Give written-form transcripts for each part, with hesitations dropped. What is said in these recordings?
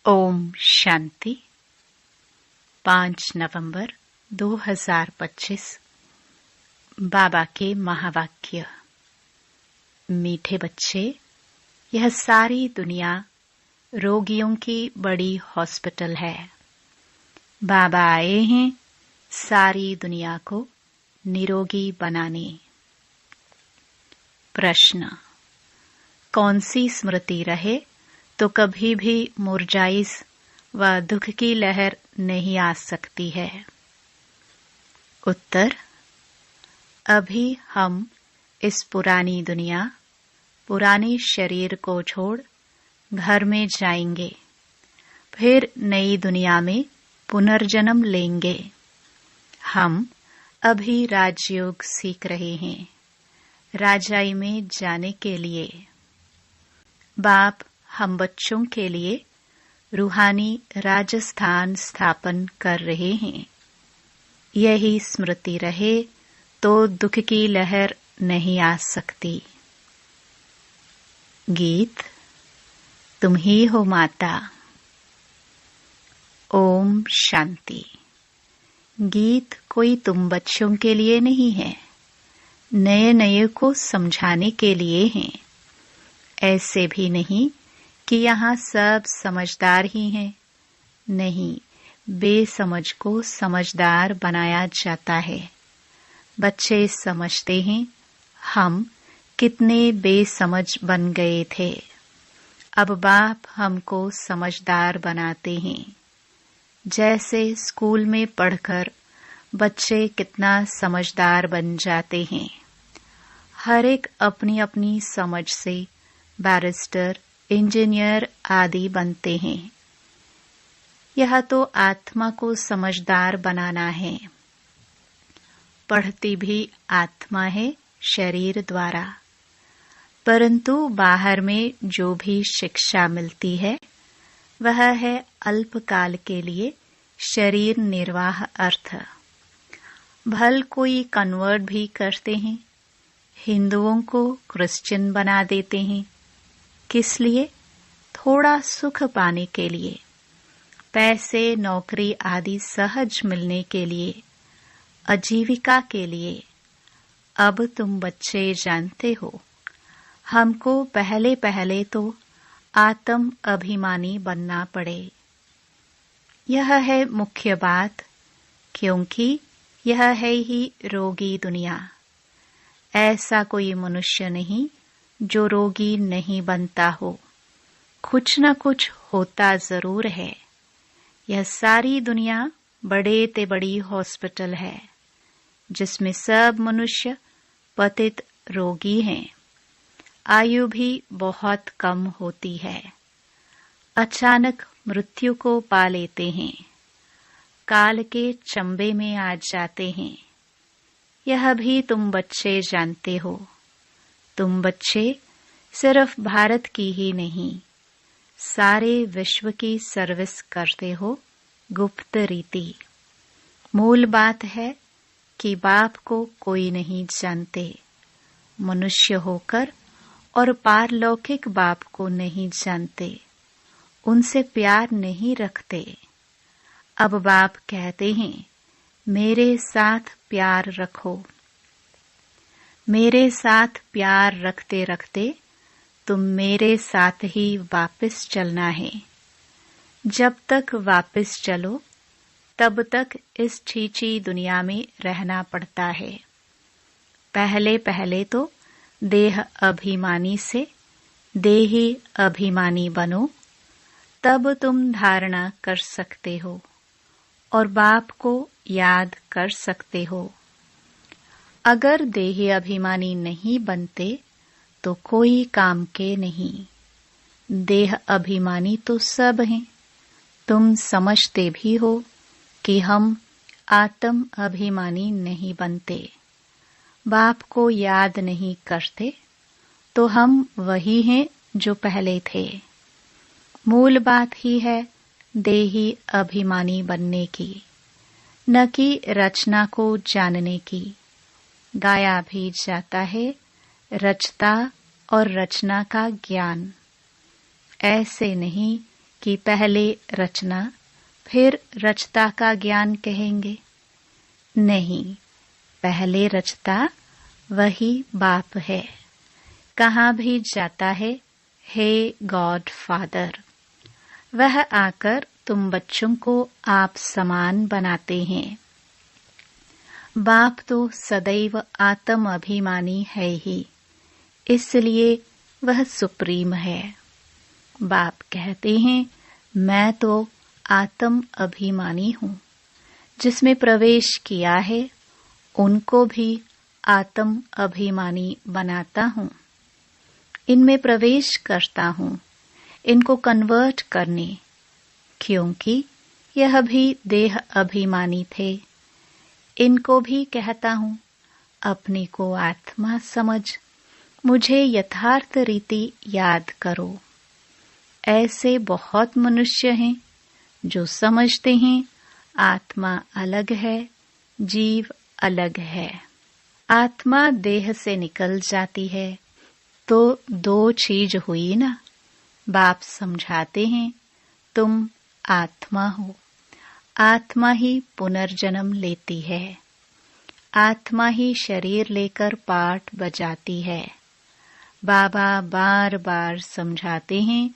ओम शांति। 5 नवंबर 2025। बाबा के महावाक्य। मीठे बच्चे, यह सारी दुनिया रोगियों की बड़ी हॉस्पिटल है। बाबा आए हैं सारी दुनिया को निरोगी बनाने। प्रश्न: कौन सी स्मृति रहे तो कभी भी मुरझाइश व दुख की लहर नहीं आ सकती है? उत्तर: अभी हम इस पुरानी दुनिया, पुराने शरीर को छोड़ घर में जाएंगे, फिर नई दुनिया में पुनर्जन्म लेंगे। हम अभी राजयोग सीख रहे हैं राजाई में जाने के लिए। बाप हम बच्चों के लिए रूहानी राजस्थान स्थापन कर रहे हैं। यही स्मृति रहे तो दुख की लहर नहीं आ सकती। गीत: तुम ही हो माता। ओम शांति। गीत कोई तुम बच्चों के लिए नहीं है, नए नए को समझाने के लिए हैं। ऐसे भी नहीं कि यहाँ सब समझदार ही हैं। नहीं, बेसमझ को समझदार बनाया जाता है। बच्चे समझते हैं हम कितने बेसमझ बन गए थे। अब बाप हमको समझदार बनाते हैं। जैसे स्कूल में पढ़कर बच्चे कितना समझदार बन जाते हैं। हर एक अपनी अपनी समझ से बैरिस्टर, इंजीनियर आदि बनते हैं। यह तो आत्मा को समझदार बनाना है। पढ़ती भी आत्मा है शरीर द्वारा, परंतु बाहर में जो भी शिक्षा मिलती है वह है अल्पकाल के लिए शरीर निर्वाह अर्थ। भल कोई कन्वर्ट भी करते हैं, हिंदुओं को क्रिश्चियन बना देते हैं। किस लिए? थोड़ा सुख पाने के लिए, पैसे, नौकरी आदि सहज मिलने के लिए, आजीविका के लिए। अब तुम बच्चे जानते हो, हमको पहले पहले तो आत्म अभिमानी बनना पड़े। यह है मुख्य बात, क्योंकि यह है ही रोगी दुनिया। ऐसा कोई मनुष्य नहीं जो रोगी नहीं बनता हो। कुछ न कुछ होता जरूर है। यह सारी दुनिया बड़े ते बड़ी हॉस्पिटल है, जिसमें सब मनुष्य पतित रोगी हैं। आयु भी बहुत कम होती है। अचानक मृत्यु को पा लेते हैं, काल के चंबे में आ जाते हैं। यह भी तुम बच्चे जानते हो। तुम बच्चे सिर्फ भारत की ही नहीं, सारे विश्व की सर्विस करते हो गुप्त रीति। मूल बात है कि बाप को कोई नहीं जानते। मनुष्य होकर और पारलौकिक बाप को नहीं जानते, उनसे प्यार नहीं रखते। अब बाप कहते हैं मेरे साथ प्यार रखो। मेरे साथ प्यार रखते रखते तुम मेरे साथ ही वापस चलना है। जब तक वापस चलो तब तक इस छींची दुनिया में रहना पड़ता है। पहले पहले तो देह अभिमानी से देही अभिमानी बनो, तब तुम धारणा कर सकते हो और बाप को याद कर सकते हो। अगर देही अभिमानी नहीं बनते तो कोई काम के नहीं। देह अभिमानी तो सब हैं। तुम समझते भी हो कि हम आत्म अभिमानी नहीं बनते। बाप को याद नहीं करते तो हम वही हैं जो पहले थे। मूल बात ही है देही अभिमानी बनने की, न कि रचना को जानने की। गाया भी जाता है रचता और रचना का ज्ञान। ऐसे नहीं कि पहले रचना फिर रचता का ज्ञान कहेंगे? नहीं, पहले रचता वही बाप है। कहाँ भी जाता है, हे गॉड फादर। वह आकर तुम बच्चों को आप समान बनाते हैं। बाप तो सदैव आत्म अभिमानी है ही, इसलिए वह सुप्रीम है। बाप कहते हैं, मैं तो आत्म अभिमानी हूँ। जिसमें प्रवेश किया है उनको भी आत्म अभिमानी बनाता हूँ। इनमें प्रवेश करता हूँ इनको कन्वर्ट करने, क्योंकि यह भी देह अभिमानी थे। इनको भी कहता हूँ, अपने को आत्मा समझ, मुझे यथार्थ रीति याद करो। ऐसे बहुत मनुष्य हैं जो समझते हैं आत्मा अलग है, जीव अलग है। आत्मा देह से निकल जाती है तो दो चीज हुई ना। बाप समझाते हैं, तुम आत्मा हो। आत्मा ही पुनर्जन्म लेती है। आत्मा ही शरीर लेकर पाठ बजाती है। बाबा बार बार समझाते हैं,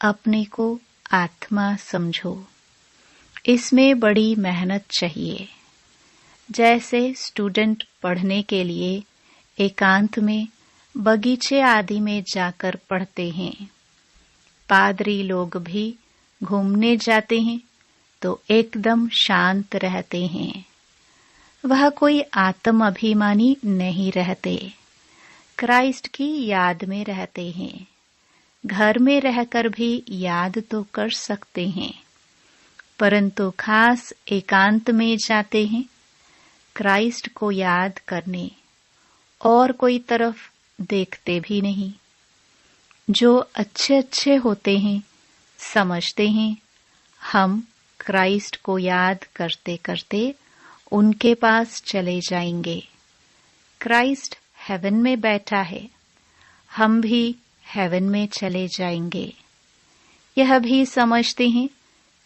अपने को आत्मा समझो। इसमें बड़ी मेहनत चाहिए। जैसे स्टूडेंट पढ़ने के लिए एकांत में बगीचे आदि में जाकर पढ़ते हैं। पादरी लोग भी घूमने जाते हैं तो एकदम शांत रहते हैं। वह कोई आत्म अभिमानी नहीं रहते, क्राइस्ट की याद में रहते हैं। घर में रहकर भी याद तो कर सकते हैं, परंतु खास एकांत में जाते हैं क्राइस्ट को याद करने, और कोई तरफ देखते भी नहीं। जो अच्छे अच्छे होते हैं समझते हैं हम क्राइस्ट को याद करते करते उनके पास चले जाएंगे। क्राइस्ट हेवन में बैठा है, हम भी हेवन में चले जाएंगे। यह भी समझते हैं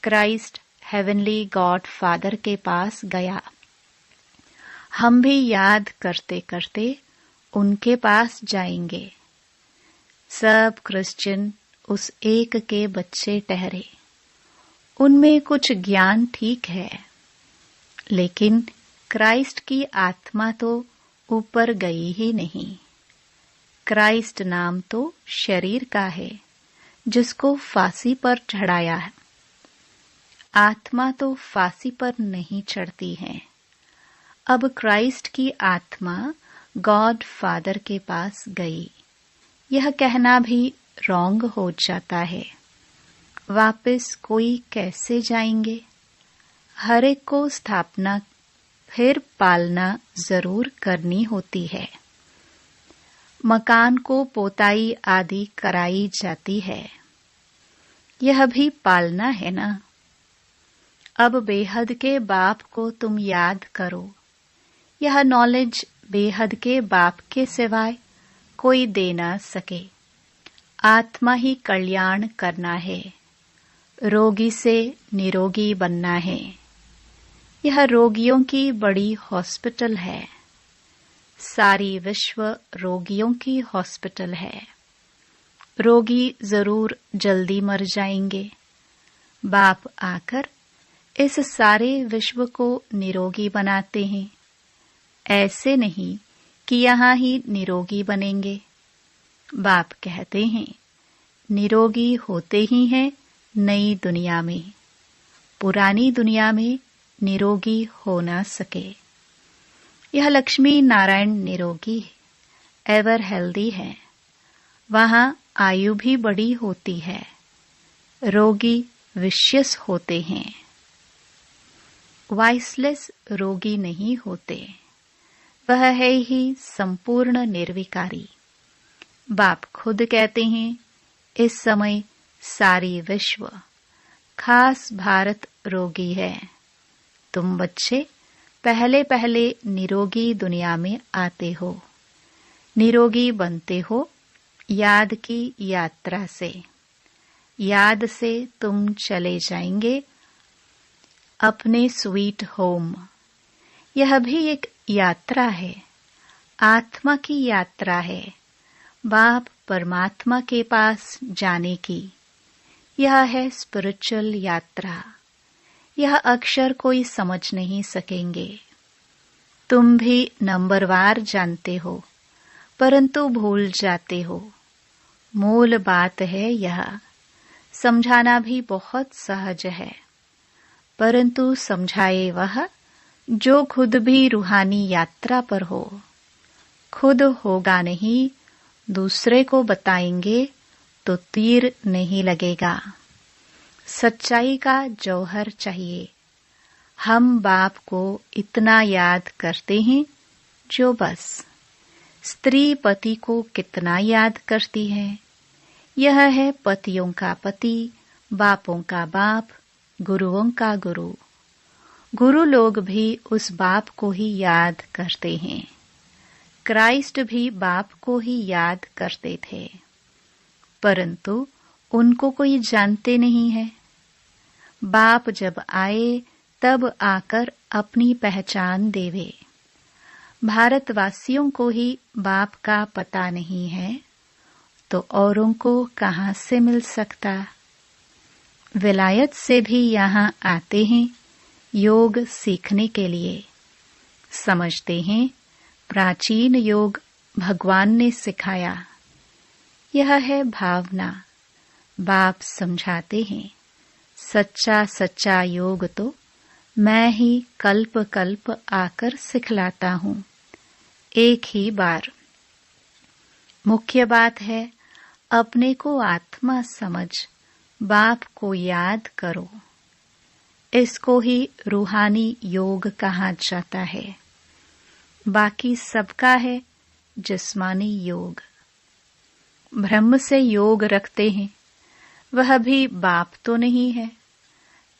क्राइस्ट हेवनली गॉड फादर के पास गया। हम भी याद करते करते उनके पास जाएंगे। सब क्रिश्चियन उस एक के बच्चे ठहरे। उनमें कुछ ज्ञान ठीक है, लेकिन क्राइस्ट की आत्मा तो ऊपर गई ही नहीं। क्राइस्ट नाम तो शरीर का है जिसको फांसी पर चढ़ाया है। आत्मा तो फांसी पर नहीं चढ़ती है। अब क्राइस्ट की आत्मा गॉड फादर के पास गई, यह कहना भी रॉन्ग हो जाता है। वापस कोई कैसे जाएंगे? हर एक को स्थापना फिर पालना जरूर करनी होती है। मकान को पोताई आदि कराई जाती है, यह भी पालना है ना। अब बेहद के बाप को तुम याद करो। यह नॉलेज बेहद के बाप के सिवाय कोई दे ना सके। आत्मा ही कल्याण करना है, रोगी से निरोगी बनना है। यह रोगियों की बड़ी हॉस्पिटल है। सारी विश्व रोगियों की हॉस्पिटल है। रोगी जरूर जल्दी मर जाएंगे। बाप आकर इस सारे विश्व को निरोगी बनाते हैं। ऐसे नहीं कि यहाँ ही निरोगी बनेंगे। बाप कहते हैं, निरोगी होते ही हैं नई दुनिया में। पुरानी दुनिया में निरोगी हो ना सके। यह लक्ष्मी नारायण निरोगी है, एवर हेल्दी है। वहां आयु भी बड़ी होती है। रोगी विशियस होते हैं, वाइसलेस रोगी नहीं होते। वह है ही संपूर्ण निर्विकारी। बाप खुद कहते हैं, इस समय सारी विश्व, खास भारत रोगी है। तुम बच्चे पहले पहले निरोगी दुनिया में आते हो, निरोगी बनते हो याद की यात्रा से। याद से तुम चले जाएंगे अपने स्वीट होम। यह भी एक यात्रा है, आत्मा की यात्रा है, बाप परमात्मा के पास जाने की। यह है स्पिरिचुअल यात्रा। यह अक्षर कोई समझ नहीं सकेंगे। तुम भी नंबरवार जानते हो, परंतु भूल जाते हो। मूल बात है यह। समझाना भी बहुत सहज है, परंतु समझाए वह जो खुद भी रूहानी यात्रा पर हो। खुद होगा नहीं, दूसरे को बताएंगे तो तीर नहीं लगेगा। सच्चाई का जौहर चाहिए। हम बाप को इतना याद करते हैं जो बस। स्त्री पति को कितना याद करती है। यह है पतियों का पति, बापों का बाप, गुरुओं का गुरु। गुरु लोग भी उस बाप को ही याद करते हैं। क्राइस्ट भी बाप को ही याद करते थे, परंतु उनको कोई जानते नहीं है। बाप जब आए तब आकर अपनी पहचान देवे। भारतवासियों को ही बाप का पता नहीं है, तो औरों को कहाँ से मिल सकता। विलायत से भी यहाँ आते हैं योग सीखने के लिए। समझते हैं प्राचीन योग भगवान ने सिखाया। यह है भावना। बाप समझाते हैं सच्चा सच्चा योग तो मैं ही कल्प कल्प आकर सिखलाता हूँ, एक ही बार। मुख्य बात है अपने को आत्मा समझ बाप को याद करो। इसको ही रूहानी योग कहा जाता है। बाकी सबका है जिस्मानी योग। ब्रह्म से योग रखते हैं, वह भी बाप तो नहीं है।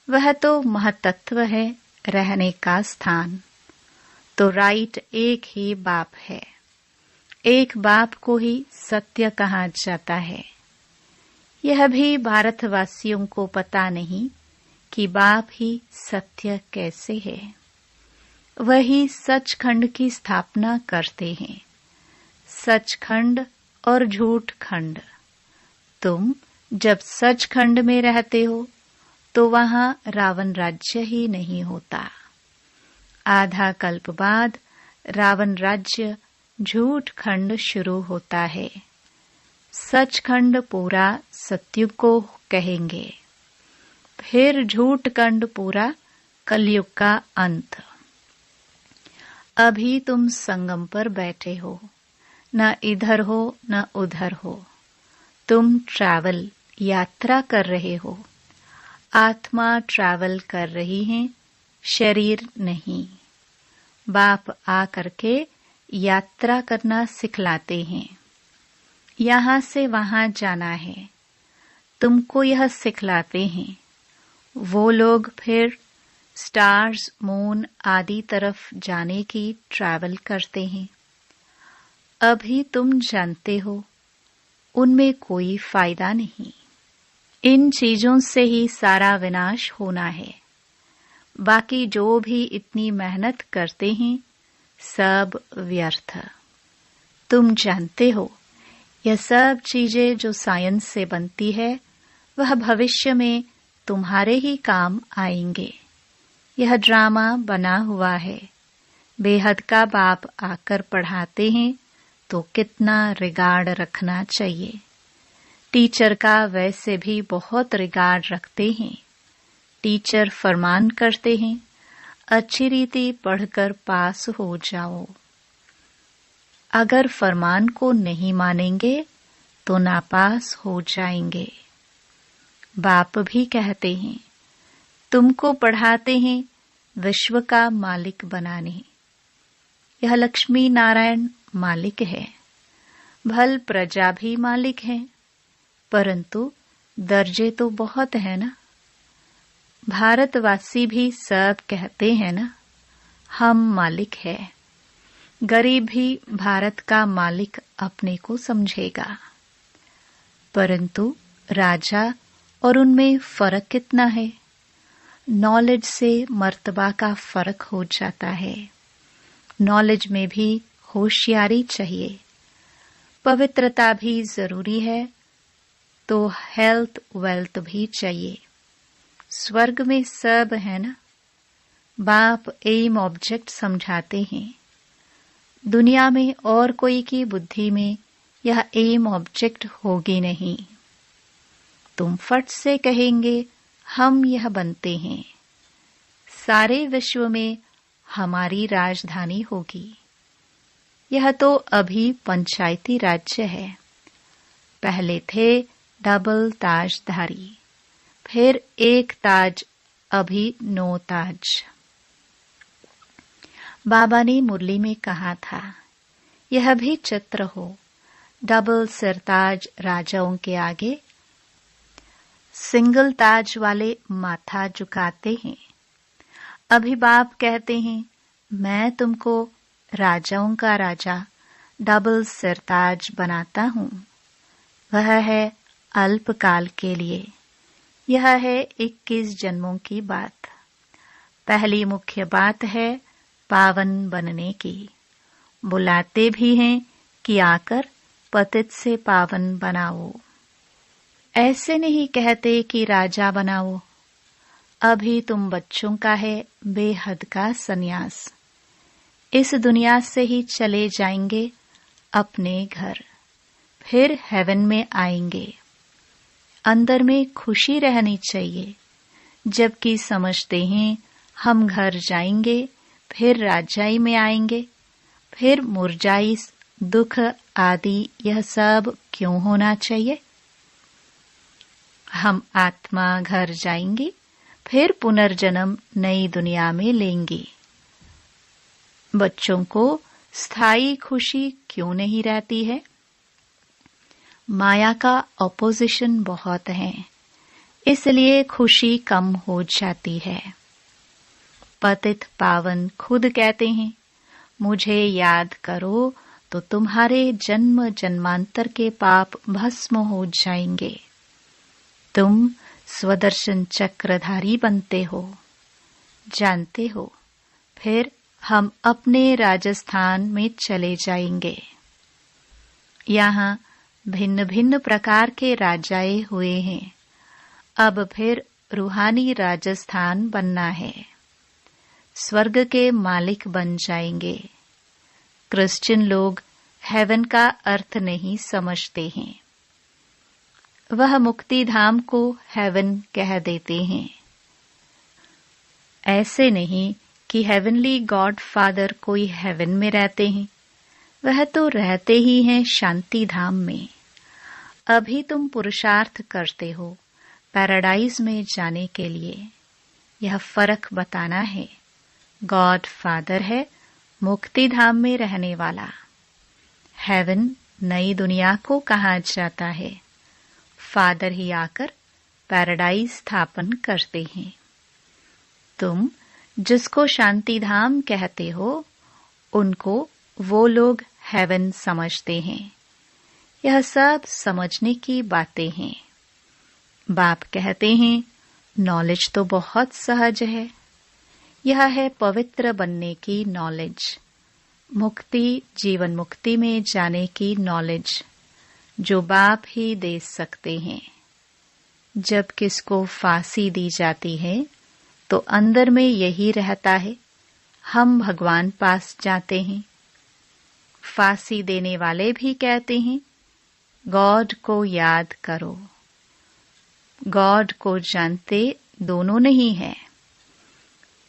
वह तो महतत्व है, रहने का स्थान। तो राइट एक ही बाप है। एक बाप को ही सत्य कहा जाता है। यह भी भारतवासियों को पता नहीं कि बाप ही सत्य कैसे है। वही सचखंड की स्थापना करते हैं। सचखंड और झूठ खंड। तुम जब सचखंड में रहते हो तो वहां रावण राज्य ही नहीं होता। आधा कल्प बाद रावण राज्य झूठ खंड शुरू होता है। सचखंड पूरा सत्युग को कहेंगे, फिर झूठ खंड पूरा कलयुग का अंत। अभी तुम संगम पर बैठे हो, न इधर हो न उधर हो। तुम ट्रैवल यात्रा कर रहे हो। आत्मा ट्रैवल कर रही है, शरीर नहीं। बाप आ करके यात्रा करना सिखलाते हैं। यहाँ से वहां जाना है, तुमको यह सिखलाते हैं। वो लोग फिर स्टार्स, मून आदि तरफ जाने की ट्रैवल करते हैं। अभी तुम जानते हो उनमें कोई फायदा नहीं। इन चीजों से ही सारा विनाश होना है। बाकी जो भी इतनी मेहनत करते हैं सब व्यर्थ। तुम जानते हो यह सब चीजें जो साइंस से बनती है वह भविष्य में तुम्हारे ही काम आएंगे। यह ड्रामा बना हुआ है। बेहद का बाप आकर पढ़ाते हैं तो कितना रिगार्ड रखना चाहिए। टीचर का वैसे भी बहुत रिगार्ड रखते हैं। टीचर फरमान करते हैं अच्छी रीति पढ़कर पास हो जाओ। अगर फरमान को नहीं मानेंगे तो नापास हो जाएंगे। बाप भी कहते हैं तुमको पढ़ाते हैं विश्व का मालिक बनाने। यह लक्ष्मी नारायण मालिक है, भल प्रजा भी मालिक है, परंतु दर्जे तो बहुत है ना। भारतवासी भी सब कहते हैं ना हम मालिक है। गरीब भी भारत का मालिक अपने को समझेगा, परंतु राजा और उनमें फर्क कितना है। नॉलेज से मर्तबा का फर्क हो जाता है। नॉलेज में भी होशियारी चाहिए। पवित्रता भी जरूरी है, तो हेल्थ वेल्थ भी चाहिए। स्वर्ग में सब है ना। बाप एम ऑब्जेक्ट समझाते हैं। दुनिया में और कोई की बुद्धि में यह एम ऑब्जेक्ट होगी नहीं। तुम फट से कहेंगे हम यह बनते हैं। सारे विश्व में हमारी राजधानी होगी। यह तो अभी पंचायती राज्य है। पहले थे डबल ताजधारी, फिर एक ताज, अभी 9 ताज। बाबा ने मुरली में कहा था, यह भी चित्र हो, डबल सिरताज राजाओं के आगे सिंगल ताज वाले माथा झुकाते हैं। अभी बाप कहते हैं, मैं तुमको राजाओं का राजा डबल सिरताज बनाता हूँ। वह है अल्पकाल के लिए। यह है 21 जन्मों की बात। पहली मुख्य बात है पावन बनने की। बुलाते भी हैं कि आकर पतित से पावन बनाओ। ऐसे नहीं कहते कि राजा बनाओ। अभी तुम बच्चों का है बेहद का सन्यास। इस दुनिया से ही चले जाएंगे अपने घर, फिर हेवन में आएंगे। अंदर में खुशी रहनी चाहिए, जबकि समझते हैं हम घर जाएंगे, फिर राजाई में आएंगे, फिर मुरझाई दुख आदि यह सब क्यों होना चाहिए। हम आत्मा घर जाएंगे, फिर पुनर्जन्म नई दुनिया में लेंगे। बच्चों को स्थायी खुशी क्यों नहीं रहती है। माया का ऑपोजिशन बहुत है, इसलिए खुशी कम हो जाती है। पतित पावन खुद कहते हैं, मुझे याद करो तो तुम्हारे जन्म जन्मांतर के पाप भस्म हो जाएंगे। तुम स्वदर्शन चक्रधारी बनते हो, जानते हो। फिर हम अपने राजस्थान में चले जाएंगे। यहाँ भिन्न भिन्न प्रकार के राजाए हुए हैं। अब फिर रूहानी राजस्थान बनना है। स्वर्ग के मालिक बन जाएंगे। क्रिश्चियन लोग हेवन का अर्थ नहीं समझते हैं। वह मुक्ति धाम को हेवन कह देते हैं। ऐसे नहीं कि हेवनली गॉड फादर कोई हेवन में रहते हैं। वह तो रहते ही हैं शांति धाम में। अभी तुम पुरुषार्थ करते हो पैराडाइज में जाने के लिए। यह फर्क बताना है। गॉड फादर है मुक्ति धाम में रहने वाला। हेवन नई दुनिया को कहा जाता है। फादर ही आकर पैराडाइज स्थापन करते हैं। तुम जिसको शांति धाम कहते हो, उनको वो लोग हेवन समझते हैं। यह सब समझने की बातें हैं। बाप कहते हैं, नॉलेज तो बहुत सहज है। यह है पवित्र बनने की नॉलेज, मुक्ति जीवन मुक्ति में जाने की नॉलेज, जो बाप ही दे सकते हैं। जब किसको फांसी दी जाती है तो अंदर में यही रहता है, हम भगवान पास जाते हैं। फांसी देने वाले भी कहते हैं, गॉड को याद करो। गॉड को जानते दोनों नहीं है।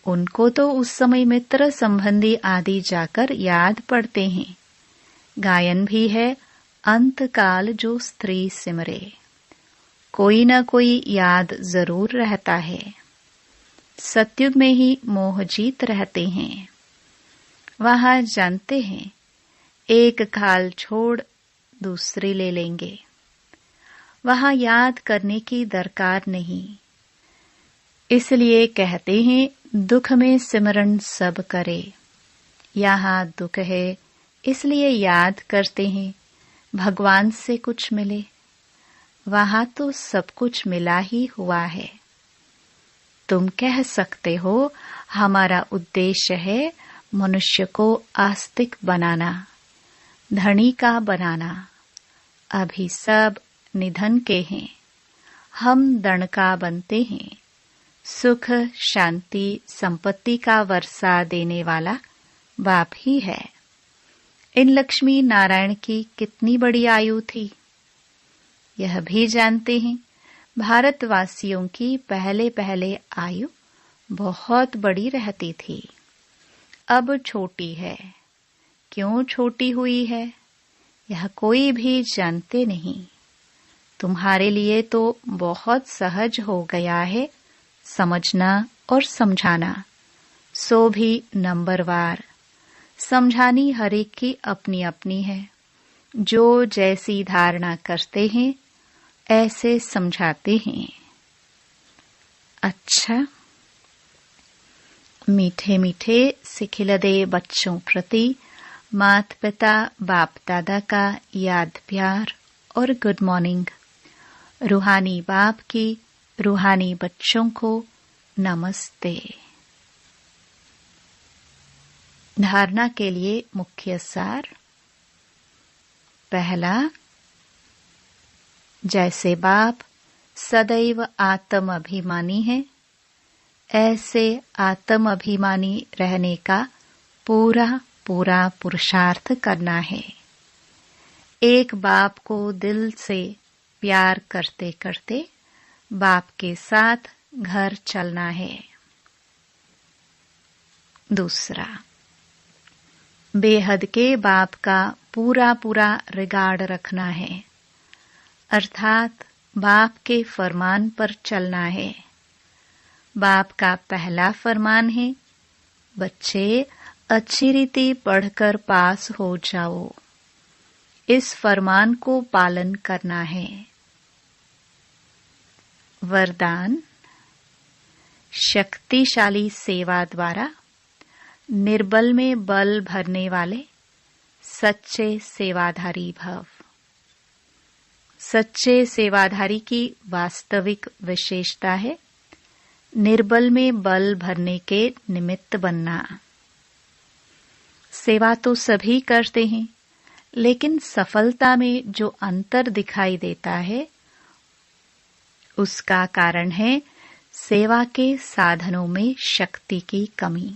उनको तो उस समय मित्र संबंधी आदि जाकर याद पड़ते हैं। गायन भी है, अंतकाल जो स्त्री सिमरे। कोई न कोई याद जरूर रहता है। सतयुग में ही मोह जीत रहते हैं। वहां जानते हैं, एक खाल छोड़ दूसरी ले लेंगे। वहां याद करने की दरकार नहीं। इसलिए कहते हैं, दुख में सिमरन सब करे। यहाँ दुख है, इसलिए याद करते हैं, भगवान से कुछ मिले। वहां तो सब कुछ मिला ही हुआ है। तुम कह सकते हो हमारा उद्देश्य है मनुष्य को आस्तिक बनाना, धनी का बनाना। अभी सब निधन के हैं, हम दंड का बनते हैं। सुख शांति संपत्ति का वर्षा देने वाला बाप ही है। इन लक्ष्मी नारायण की कितनी बड़ी आयु थी, यह भी जानते हैं। भारतवासियों की पहले पहले आयु बहुत बड़ी रहती थी, अब छोटी है। क्यों छोटी हुई है, यह कोई भी जानते नहीं। तुम्हारे लिए तो बहुत सहज हो गया है समझना और समझाना, सो भी नंबरवार। समझानी हर एक की अपनी अपनी है। जो जैसी धारणा करते हैं ऐसे समझाते हैं। अच्छा, मीठे मीठे सिखिलदे बच्चों प्रति माता पिता बाप दादा का याद प्यार और गुड मॉर्निंग। रूहानी बाप की रूहानी बच्चों को नमस्ते। धारणा के लिए मुख्य सार। पहला, जैसे बाप सदैव आत्म अभिमानी है, ऐसे आत्म अभिमानी रहने का पूरा पूरा पुरुषार्थ करना है। एक बाप को दिल से प्यार करते करते बाप के साथ घर चलना है। दूसरा, बेहद के बाप का पूरा पूरा रिगार्ड रखना है, अर्थात बाप के फरमान पर चलना है। बाप का पहला फरमान है, बच्चे अच्छी रीति पढ़कर पास हो जाओ। इस फरमान को पालन करना है। वरदान, शक्तिशाली सेवा द्वारा निर्बल में बल भरने वाले सच्चे सेवाधारी भव। सच्चे सेवाधारी की वास्तविक विशेषता है निर्बल में बल भरने के निमित्त बनना। सेवा तो सभी करते हैं, लेकिन सफलता में जो अंतर दिखाई देता है उसका कारण है सेवा के साधनों में शक्ति की कमी।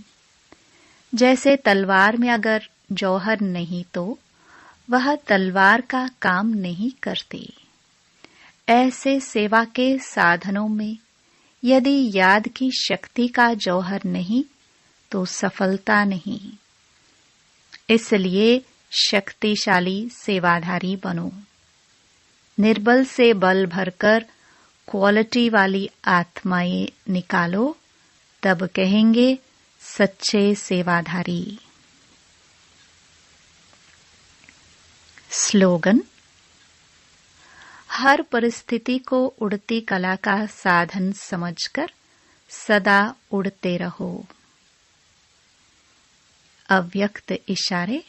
जैसे तलवार में अगर जौहर नहीं तो वह तलवार का काम नहीं करती, ऐसे सेवा के साधनों में यदि याद की शक्ति का जौहर नहीं तो सफलता नहीं। इसलिए शक्तिशाली सेवाधारी बनो। निर्बल से बल भरकर क्वालिटी वाली आत्माएं निकालो, तब कहेंगे सच्चे सेवाधारी। स्लोगन, हर परिस्थिति को उड़ती कला का साधन समझकर सदा उड़ते रहो। अव्यक्त इशारे,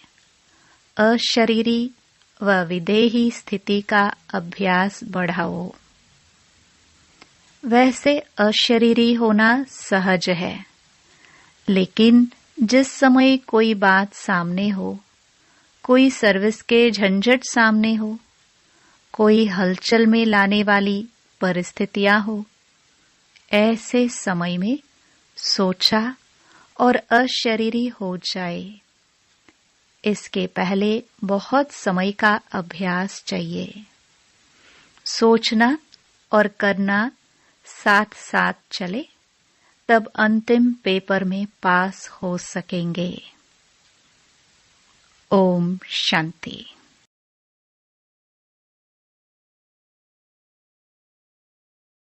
अशरीरी व विदेही स्थिति का अभ्यास बढ़ाओ। वैसे अशरीरी होना सहज है, लेकिन जिस समय कोई बात सामने हो, कोई सर्विस के झंझट सामने हो, कोई हलचल में लाने वाली परिस्थितियां हो, ऐसे समय में सोचा और अशरीरी हो जाए। इसके पहले बहुत समय का अभ्यास चाहिए। सोचना और करना साथ साथ चले, तब अंतिम पेपर में पास हो सकेंगे। ओम शांति।